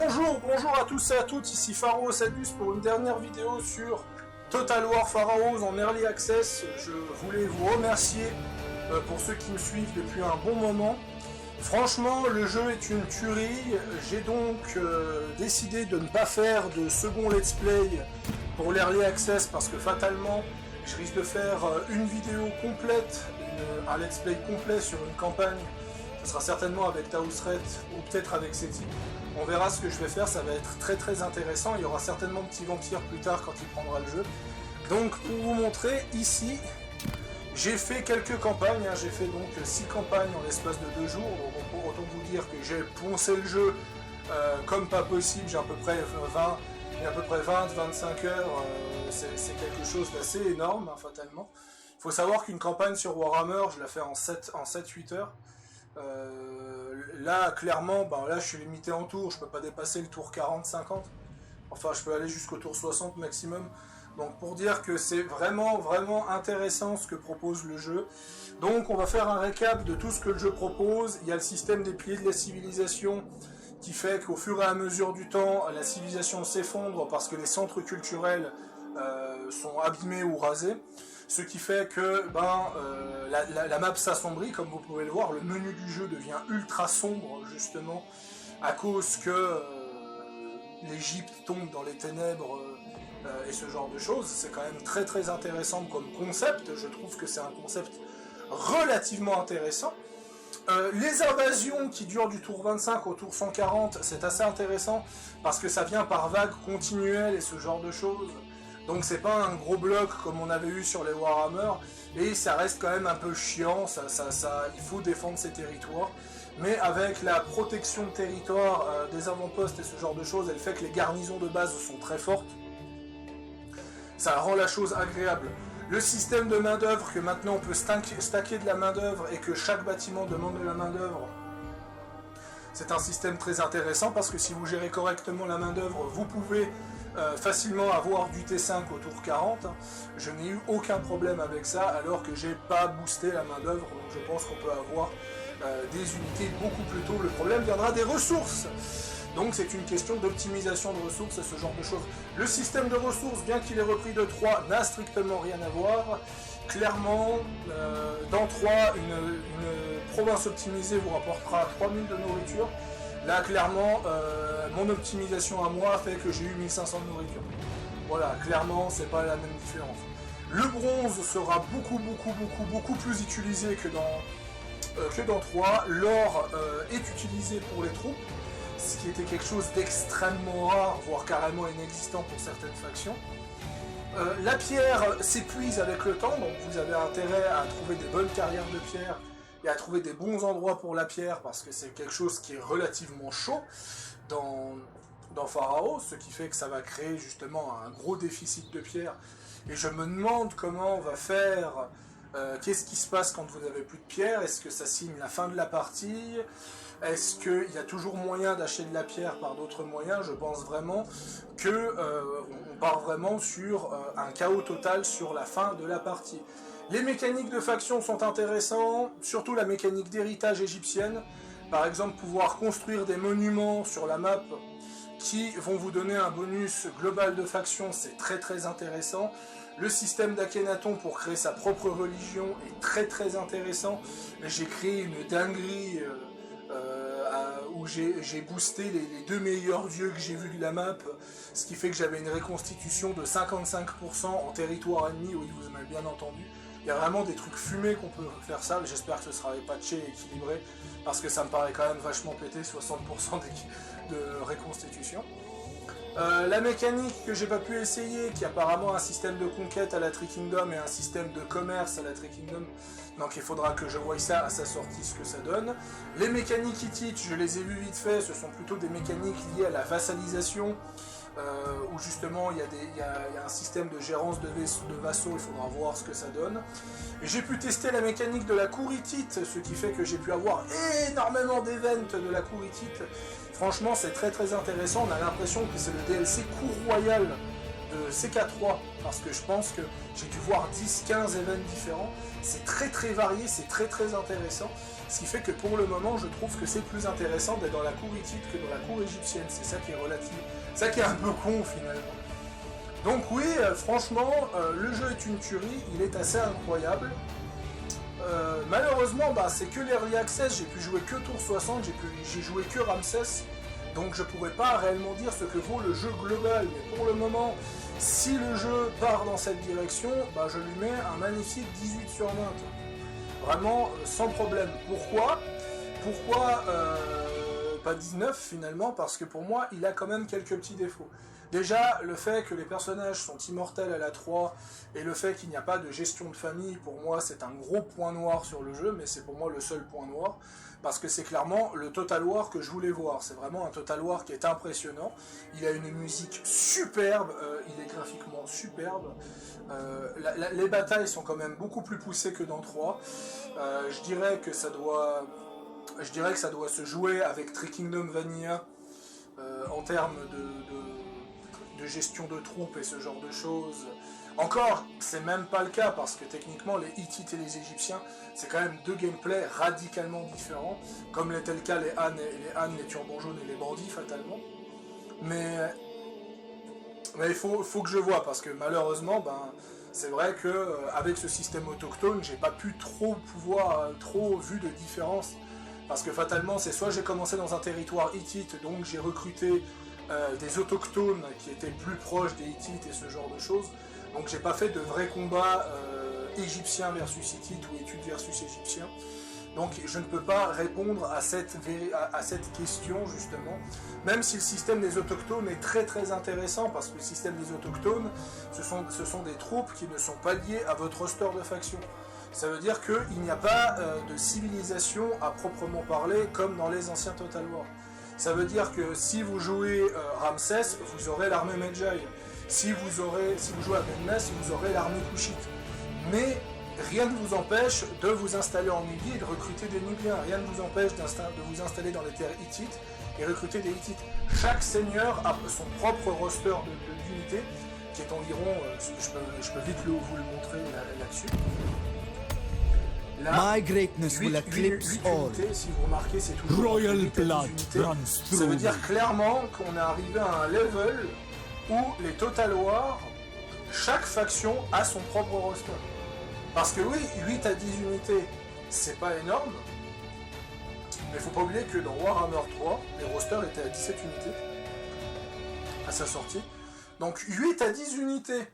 Bonjour à tous et à toutes, ici Pharaos Adus pour une dernière vidéo sur Total War Pharaos en Early Access. Je voulais vous remercier pour ceux qui me suivent depuis un bon moment. Franchement, le jeu est une tuerie. J'ai donc décidé de ne pas faire de second let's play pour l'Early Access parce que fatalement, je risque de faire une vidéo complète, un let's play complet sur une campagne. Ce sera certainement avec Tausret ou peut-être avec Seti. On verra ce que je vais faire, ça va être très intéressant. Il y aura certainement Petit Vampire plus tard quand il prendra le jeu. Donc pour vous montrer, ici, j'ai fait quelques campagnes. J'ai fait donc 6 campagnes en l'espace de 2 jours. Donc autant vous dire que j'ai poncé le jeu comme pas possible. J'ai à peu près 20-25 heures. C'est quelque chose d'assez énorme, fatalement. Il faut savoir qu'une campagne sur Warhammer, je la fais en 7-8 heures. Là clairement là je suis limité en tour, je peux pas dépasser le tour 40-50, enfin je peux aller jusqu'au tour 60 maximum, donc pour dire que c'est vraiment intéressant ce que propose le jeu. Donc on va faire un récap de tout ce que le jeu propose. Il y a le système des piliers de la civilisation qui fait qu'au fur et à mesure du temps la civilisation s'effondre parce que les centres culturels sont abîmés ou rasés. Ce qui fait que la map s'assombrit, comme vous pouvez le voir, le menu du jeu devient ultra sombre justement à cause que l'Égypte tombe dans les ténèbres et ce genre de choses. C'est quand même très intéressant comme concept, je trouve que c'est un concept relativement intéressant. Les invasions qui durent du tour 25 au tour 140, c'est assez intéressant parce que ça vient par vagues continuelles et ce genre de choses. Donc c'est pas un gros bloc comme on avait eu sur les Warhammer, et ça reste quand même un peu chiant, il faut défendre ses territoires, mais avec la protection de territoire des avant-postes et ce genre de choses, et le fait que les garnisons de base sont très fortes, ça rend la chose agréable. Le système de main d'œuvre, que maintenant on peut stacker de la main d'œuvre et que chaque bâtiment demande de la main d'œuvre, c'est un système très intéressant parce que si vous gérez correctement la main d'œuvre, vous pouvez facilement avoir du T5 au tour 40. Je n'ai eu aucun problème avec ça alors que j'ai pas boosté la main d'œuvre, donc je pense qu'on peut avoir des unités beaucoup plus tôt. Le problème viendra des ressources, donc c'est une question d'optimisation de ressources et ce genre de choses. Le système de ressources, bien qu'il ait repris de 3, n'a strictement rien à voir. Clairement, dans 3, une province optimisée vous rapportera 3000 de nourriture. Là, clairement, mon optimisation à moi fait que j'ai eu 1500 de nourriture. Voilà, clairement, c'est pas la même différence. Le bronze sera beaucoup plus utilisé que dans 3. L'or est utilisé pour les troupes, ce qui était quelque chose d'extrêmement rare, voire carrément inexistant pour certaines factions. La pierre s'épuise avec le temps, donc vous avez intérêt à trouver des bonnes carrières de pierre et à trouver des bons endroits pour la pierre, parce que c'est quelque chose qui est relativement chaud dans Pharaos, ce qui fait que ça va créer justement un gros déficit de pierre. Et je me demande comment on va faire, qu'est-ce qui se passe quand vous n'avez plus de pierre, est-ce que ça signe la fin de la partie, est-ce qu'il y a toujours moyen d'acheter de la pierre par d'autres moyens? Je pense vraiment que on part vraiment sur un chaos total sur la fin de la partie. Les mécaniques de faction sont intéressantes, surtout la mécanique d'héritage égyptienne. Par exemple, pouvoir construire des monuments sur la map qui vont vous donner un bonus global de faction, c'est très intéressant. Le système d'Akhenaton pour créer sa propre religion est très intéressant. J'ai créé une dinguerie où j'ai boosté les 2 meilleurs dieux que j'ai vus de la map, ce qui fait que j'avais une reconstitution de 55% en territoire ennemi, oui vous m'avez bien entendu. Il y a vraiment des trucs fumés qu'on peut faire ça, j'espère que ce sera patché et équilibré, parce que ça me paraît quand même vachement pété, 60% de reconstitution. La mécanique que j'ai pas pu essayer, qui est apparemment un système de conquête à la Tree Kingdom et un système de commerce à la Tree Kingdom, donc il faudra que je voie ça à sa sortie ce que ça donne. Les mécaniques hittites, je les ai vues vite fait, ce sont plutôt des mécaniques liées à la vassalisation, où justement il y a un système de gérance de vassaux, il faudra voir ce que ça donne. J'ai pu tester la mécanique de la cour hittite, ce qui fait que j'ai pu avoir énormément d'events de la cour hittite. Franchement c'est très intéressant, on a l'impression que c'est le DLC cour royale de CK3, parce que je pense que j'ai dû voir 10-15 événements différents. C'est très très varié, c'est très très intéressant. Ce qui fait que pour le moment, je trouve que c'est plus intéressant d'être dans la cour hittite que dans la cour égyptienne. C'est ça qui est relatif, ça qui est un peu con finalement. Donc oui, franchement, le jeu est une tuerie, il est assez incroyable. Malheureusement, c'est que l'Early Access, j'ai pu jouer que Tour 60, j'ai joué que Ramsès, donc je pourrais pas réellement dire ce que vaut le jeu global, mais pour le moment, si le jeu part dans cette direction, je lui mets un magnifique 18 sur 20. Vraiment, sans problème. Pourquoi pas 19 finalement? Parce que pour moi, il a quand même quelques petits défauts. Déjà, le fait que les personnages sont immortels à la 3 et le fait qu'il n'y a pas de gestion de famille, pour moi, c'est un gros point noir sur le jeu, mais c'est pour moi le seul point noir, parce que c'est clairement le Total War que je voulais voir. C'est vraiment un Total War qui est impressionnant. Il a une musique superbe, il est graphiquement superbe. Les batailles sont quand même beaucoup plus poussées que dans 3. Je dirais que ça doit se jouer avec Three Kingdom Vanilla en termes de gestion de troupes et ce genre de choses. Encore, c'est même pas le cas parce que techniquement les Hittites et les Égyptiens, c'est quand même deux gameplays radicalement différents, comme l'étaient le cas les Han, les turbans jaunes et les bandits fatalement. Mais il faut que je vois parce que malheureusement, c'est vrai que avec ce système autochtone, j'ai pas pu trop vu de différence. Parce que fatalement, c'est soit j'ai commencé dans un territoire hittite, donc j'ai recruté des autochtones qui étaient plus proches des Hittites et ce genre de choses. Donc j'ai pas fait de vrais combats égyptiens versus Hittites ou Hittites versus égyptiens. Donc je ne peux pas répondre à cette question justement, même si le système des autochtones est très très intéressant, parce que le système des autochtones, ce sont des troupes qui ne sont pas liées à votre roster de faction. Ça veut dire qu'il n'y a pas de civilisation à proprement parler comme dans les anciens Total War. Ça veut dire que si vous jouez Ramsès, vous aurez l'armée Medjay. Si vous jouez à Memnas, vous aurez l'armée Kushite. Mais rien ne vous empêche de vous installer en Nubie et de recruter des Nubiens. Rien ne vous empêche de vous installer dans les terres hittites et recruter des Hittites. Chaque seigneur a son propre roster d'unités, qui est environ, je peux vite vous le montrer là-dessus. Là, My greatness will eclipse all. Unités, si vous remarquez, c'est toujours Royal blood unités. runs Ça through veut me. dire clairement qu'on est arrivé à un level où les Total War, chaque faction a son propre roster. Parce que oui, 8 à 10 unités, c'est pas énorme, mais faut pas oublier que dans Warhammer 3, les rosters étaient à 17 unités à sa sortie. Donc 8 à 10 unités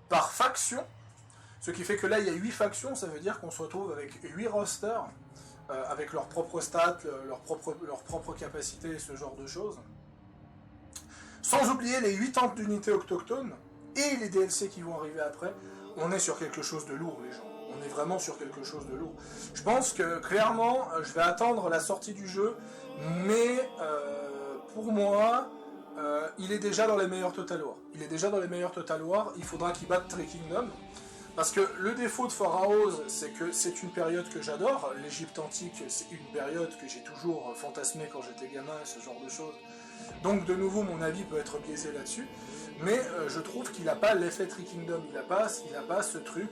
par faction, ce qui fait que là il y a 8 factions, ça veut dire qu'on se retrouve avec 8 rosters, avec leurs propres stats, leurs propres capacités, ce genre de choses. Sans oublier les 8 temples d'unités autochtones et les DLC qui vont arriver après, on est sur quelque chose de lourd les gens. On est vraiment sur quelque chose de lourd. Je pense que clairement, je vais attendre la sortie du jeu, mais pour moi, il est déjà dans les meilleurs Total War. Il faudra qu'il batte Three Kingdom. Parce que le défaut de Pharaohs, c'est que c'est une période que j'adore. L'Égypte antique, c'est une période que j'ai toujours fantasmée quand j'étais gamin, ce genre de choses. Donc de nouveau, mon avis peut être biaisé là-dessus. Mais je trouve qu'il n'a pas l'effet Three Kingdom. Il n'a pas ce truc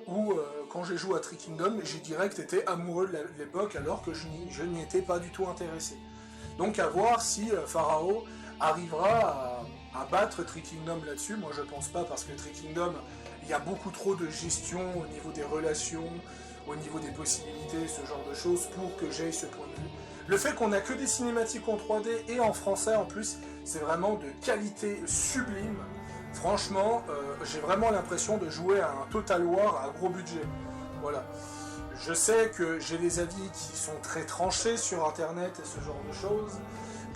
où, quand j'ai joué à Three Kingdom, j'ai direct été amoureux de l'époque alors que je n'y étais pas du tout intéressé. Donc à voir si Pharaoh arrivera à battre Three Kingdom là-dessus. Moi je pense pas, parce que Three Kingdom, il y a beaucoup trop de gestion au niveau des relations, au niveau des possibilités, ce genre de choses, pour que j'aie ce point de vue. Le fait qu'on n'a que des cinématiques en 3D et en français en plus, c'est vraiment de qualité sublime. Franchement, j'ai vraiment l'impression de jouer à un Total War à gros budget. Voilà. Je sais que j'ai des avis qui sont très tranchés sur internet et ce genre de choses,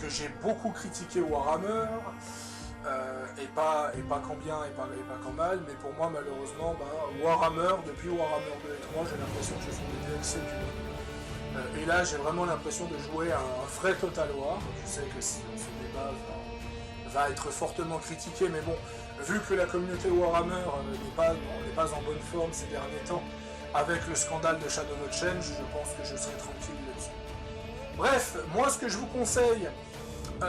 que j'ai beaucoup critiqué Warhammer, et pas qu'en bien et pas qu'en mal, mais pour moi malheureusement, Warhammer, depuis Warhammer 2 et 3, j'ai l'impression que ce sont des DLC du monde. Et là j'ai vraiment l'impression de jouer à un vrai Total War. Je sais que ce débat va être fortement critiqué, mais bon, vu que la communauté Warhammer n'est pas en bonne forme ces derniers temps, avec le scandale de Shadow of Change, je pense que je serai tranquille là-dessus. Bref, moi ce que je vous conseille,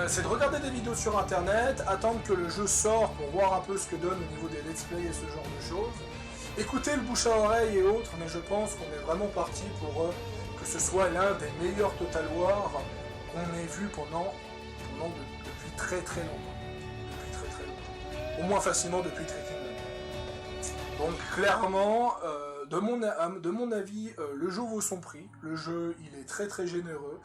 c'est de regarder des vidéos sur internet, attendre que le jeu sorte pour voir un peu ce que donne au niveau des let's play et ce genre de choses. Écouter le bouche à oreille et autres, mais je pense qu'on est vraiment parti pour que ce soit l'un des meilleurs Total War qu'on ait vu depuis très très longtemps. Depuis très très longtemps. Au moins facilement depuis Trick Kingdom. Donc clairement, de mon avis, le jeu vaut son prix. Le jeu, il est très très généreux.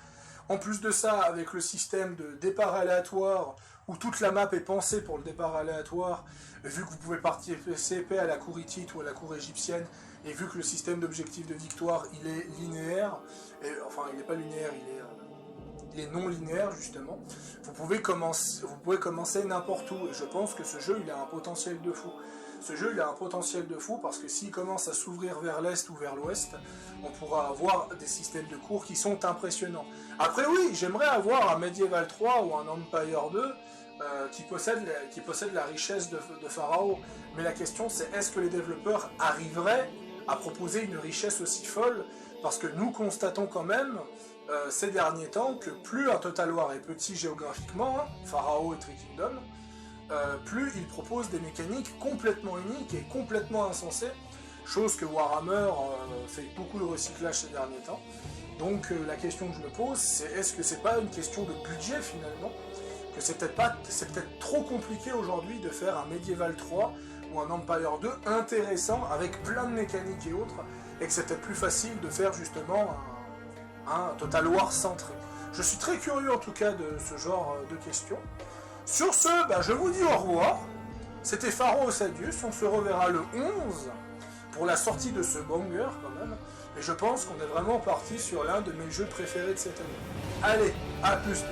En plus de ça, avec le système de départ aléatoire, où toute la map est pensée pour le départ aléatoire, vu que vous pouvez participer à la cour hittite ou à la cour égyptienne, et vu que le système d'objectif de victoire, il est linéaire, enfin il n'est pas linéaire, il est non linéaire justement, vous pouvez commencer n'importe où, et je pense que ce jeu, il a un potentiel de fou. Ce jeu, il a un potentiel de fou parce que s'il commence à s'ouvrir vers l'est ou vers l'ouest, on pourra avoir des systèmes de cours qui sont impressionnants. Après oui, j'aimerais avoir un Medieval 3 ou un Empire 2 qui possède la richesse de Pharaon. Mais la question c'est, est-ce que les développeurs arriveraient à proposer une richesse aussi folle? Parce que nous constatons quand même ces derniers temps que plus un Total War est petit géographiquement, Pharaon et Trick Kingdom, plus il propose des mécaniques complètement uniques et complètement insensées, chose que Warhammer fait beaucoup de recyclage ces derniers temps. Donc la question que je me pose, c'est est-ce que c'est pas une question de budget finalement, que c'est peut-être trop compliqué aujourd'hui de faire un Medieval 3 ou un Empire 2 intéressant avec plein de mécaniques et autres, et que c'est peut-être plus facile de faire justement un Total War centré. Je suis très curieux en tout cas de ce genre de questions. Sur ce, je vous dis au revoir. C'était Pharaon Sadius, on se reverra le 11 pour la sortie de ce banger quand même. Et je pense qu'on est vraiment parti sur l'un de mes jeux préférés de cette année. Allez, à plus.